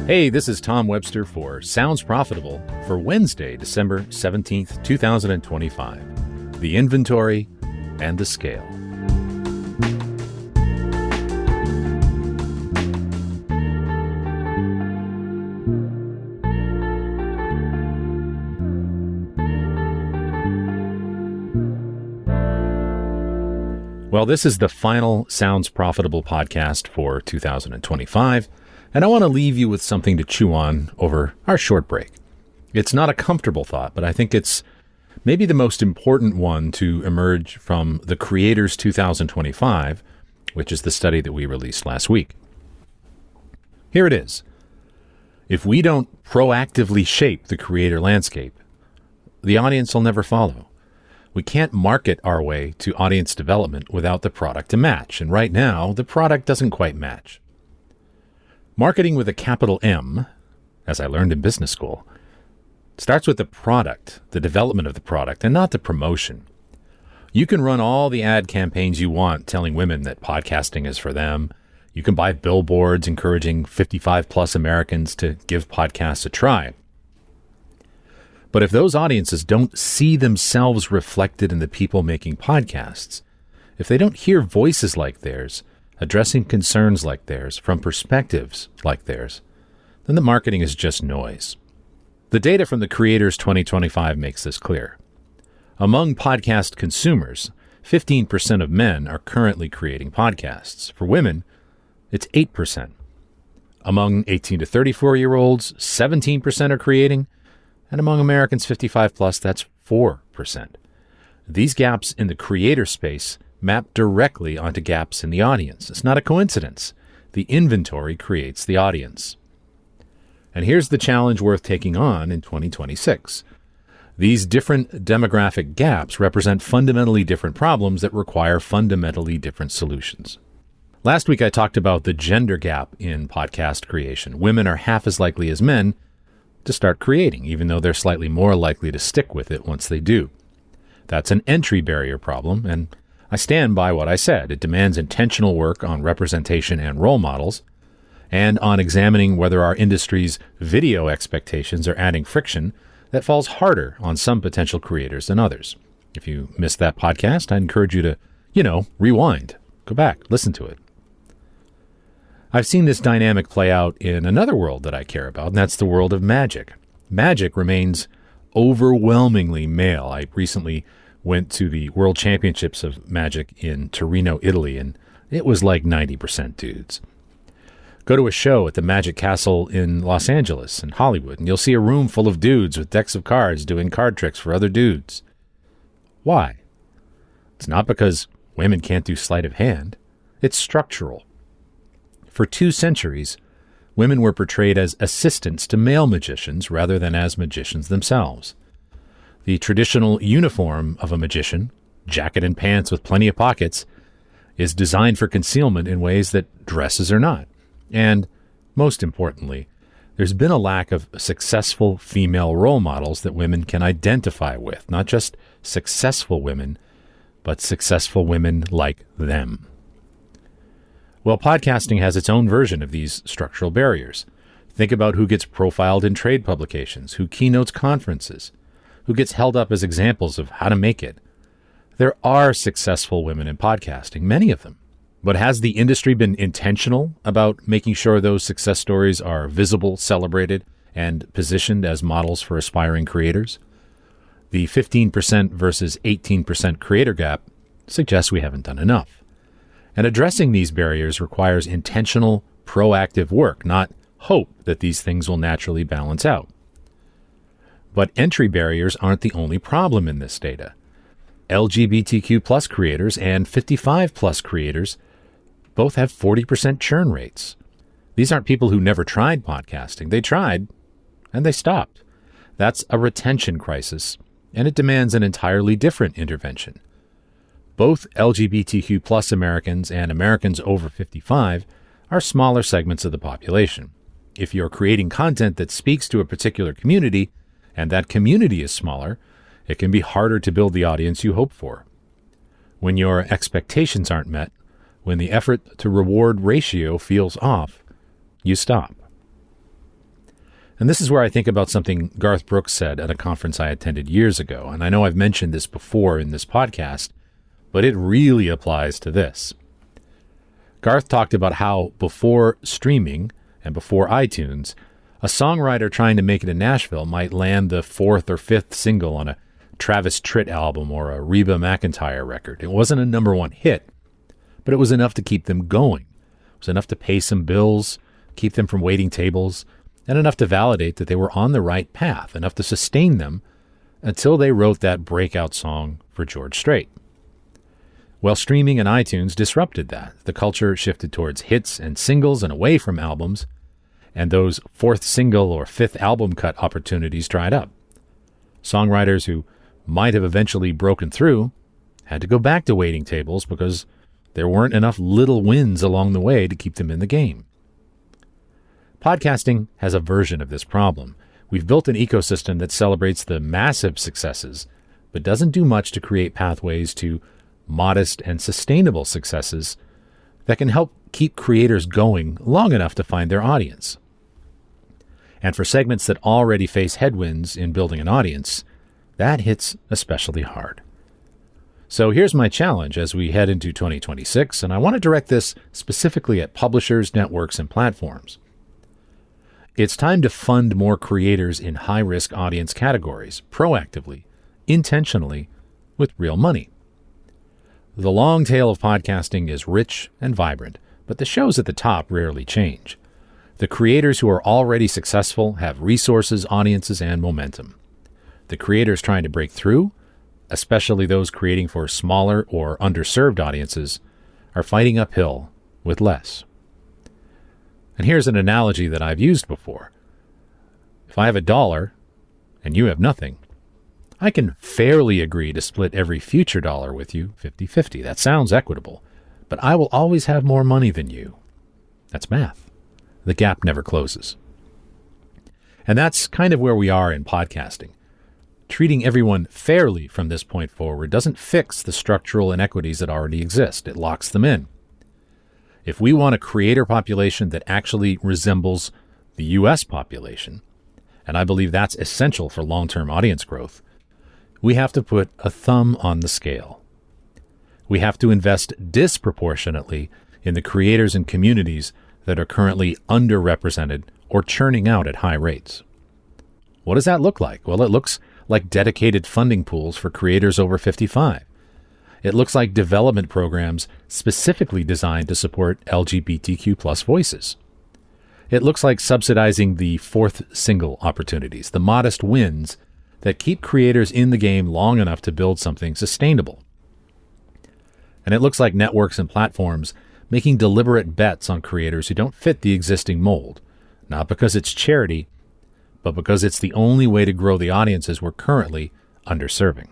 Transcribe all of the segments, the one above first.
Hey, this is Tom Webster for Sounds Profitable for Wednesday, December 17th, 2025. The inventory and the scale. Well, this is the final Sounds Profitable podcast for 2025. And I want to leave you with something to chew on over our short break. It's not a comfortable thought, but I think it's maybe the most important one to emerge from the Creators 2025, which is the study that we released last week. Here it is. If we don't proactively shape the creator landscape, the audience will never follow. We can't market our way to audience development without the product to match. And right now, the product doesn't quite match. Marketing with a capital M, as I learned in business school, starts with the product, the development of the product, and not the promotion. You can run all the ad campaigns you want telling women that podcasting is for them. You can buy billboards encouraging 55-plus Americans to give podcasts a try. But if those audiences don't see themselves reflected in the people making podcasts, if they don't hear voices like theirs, addressing concerns like theirs from perspectives like theirs, then the marketing is just noise. The data from the Creators 2025 makes this clear. Among podcast consumers, 15% of men are currently creating podcasts. For women, it's 8%. Among 18 to 34-year-olds, 17% are creating, and among Americans 55 plus, that's 4%. These gaps in the creator space map directly onto gaps in the audience. It's not a coincidence. The inventory creates the audience. And here's the challenge worth taking on in 2026. These different demographic gaps represent fundamentally different problems that require fundamentally different solutions. Last week, I talked about the gender gap in podcast creation. Women are half as likely as men to start creating, even though they're slightly more likely to stick with it once they do. That's an entry barrier problem, and I stand by what I said. It demands intentional work on representation and role models, and on examining whether our industry's video expectations are adding friction that falls harder on some potential creators than others. If you missed that podcast, I encourage you to, rewind, go back, listen to it. I've seen this dynamic play out in another world that I care about, and that's the world of magic. Magic remains overwhelmingly male. I recently went to the World Championships of Magic in Torino, Italy, and it was like 90% dudes. Go to a show at the Magic Castle in Los Angeles and Hollywood, and you'll see a room full of dudes with decks of cards doing card tricks for other dudes. Why? It's not because women can't do sleight of hand. It's structural. For 2 centuries, women were portrayed as assistants to male magicians rather than as magicians themselves. The traditional uniform of a magician, jacket and pants with plenty of pockets, is designed for concealment in ways that dresses are not. And, most importantly, there's been a lack of successful female role models that women can identify with. Not just successful women, but successful women like them. Well, podcasting has its own version of these structural barriers. Think about who gets profiled in trade publications, who keynotes conferences, who gets held up as examples of how to make it. There are successful women in podcasting, many of them. But has the industry been intentional about making sure those success stories are visible, celebrated, and positioned as models for aspiring creators? The 15% versus 18% creator gap suggests we haven't done enough. And addressing these barriers requires intentional, proactive work, not hope that these things will naturally balance out. But entry barriers aren't the only problem in this data. LGBTQ plus creators and 55 plus creators both have 40% churn rates. These aren't people who never tried podcasting. They tried, and they stopped. That's a retention crisis, and it demands an entirely different intervention. Both LGBTQ plus Americans and Americans over 55 are smaller segments of the population. If you're creating content that speaks to a particular community, and that community is smaller, it can be harder to build the audience you hope for. When your expectations aren't met, when the effort to reward ratio feels off, you stop. And this is where I think about something Garth Brooks said at a conference I attended years ago. And I know I've mentioned this before in this podcast, but it really applies to this. Garth talked about how before streaming and before iTunes, a songwriter trying to make it in Nashville might land the 4th or 5th single on a Travis Tritt album or a Reba McEntire record. It wasn't a number one hit, but it was enough to keep them going. It was enough to pay some bills, keep them from waiting tables, and enough to validate that they were on the right path, enough to sustain them until they wrote that breakout song for George Strait. Well, streaming and iTunes disrupted that. The culture shifted towards hits and singles and away from albums, and those 4th single or 5th album cut opportunities dried up. Songwriters who might have eventually broken through had to go back to waiting tables because there weren't enough little wins along the way to keep them in the game. Podcasting has a version of this problem. We've built an ecosystem that celebrates the massive successes, but doesn't do much to create pathways to modest and sustainable successes that can help keep creators going long enough to find their audience. And for segments that already face headwinds in building an audience, that hits especially hard. So here's my challenge as we head into 2026, and I want to direct this specifically at publishers, networks, and platforms. It's time to fund more creators in high-risk audience categories, proactively, intentionally, with real money. The long tail of podcasting is rich and vibrant, but the shows at the top rarely change. The creators who are already successful have resources, audiences, and momentum. The creators trying to break through, especially those creating for smaller or underserved audiences, are fighting uphill with less. And here's an analogy that I've used before. If I have $1 and you have nothing, I can fairly agree to split every future dollar with you 50-50. That sounds equitable, but I will always have more money than you. That's math. The gap never closes. And that's kind of where we are in podcasting. Treating everyone fairly from this point forward doesn't fix the structural inequities that already exist. It locks them in. If we want a creator population that actually resembles the U.S. population, and I believe that's essential for long-term audience growth, we have to put a thumb on the scale. We have to invest disproportionately in the creators and communities that are currently underrepresented or churning out at high rates. What does that look like? Well, it looks like dedicated funding pools for creators over 55. It looks like development programs specifically designed to support LGBTQ plus voices. It looks like subsidizing the 4th single opportunities, the modest wins that keep creators in the game long enough to build something sustainable. And it looks like networks and platforms making deliberate bets on creators who don't fit the existing mold, not because it's charity, but because it's the only way to grow the audiences we're currently underserving.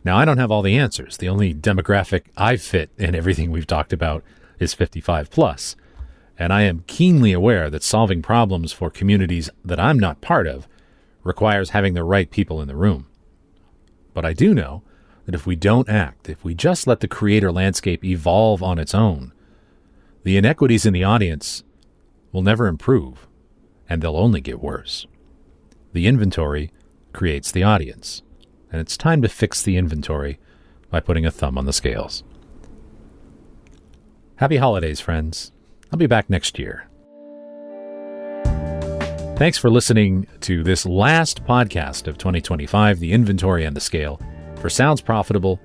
Now, I don't have all the answers. The only demographic I fit in everything we've talked about is 55 plus. And I am keenly aware that solving problems for communities that I'm not part of requires having the right people in the room. But I do know that if we don't act, if we just let the creator landscape evolve on its own, the inequities in the audience will never improve, and they'll only get worse. The inventory creates the audience. And it's time to fix the inventory by putting a thumb on the scales. Happy holidays, friends. I'll be back next year. Thanks for listening to this last podcast of 2025, The Inventory and the Scale. For Sounds Profitable,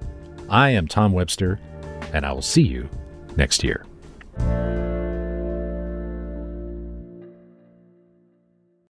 I am Tom Webster, and I will see you next year.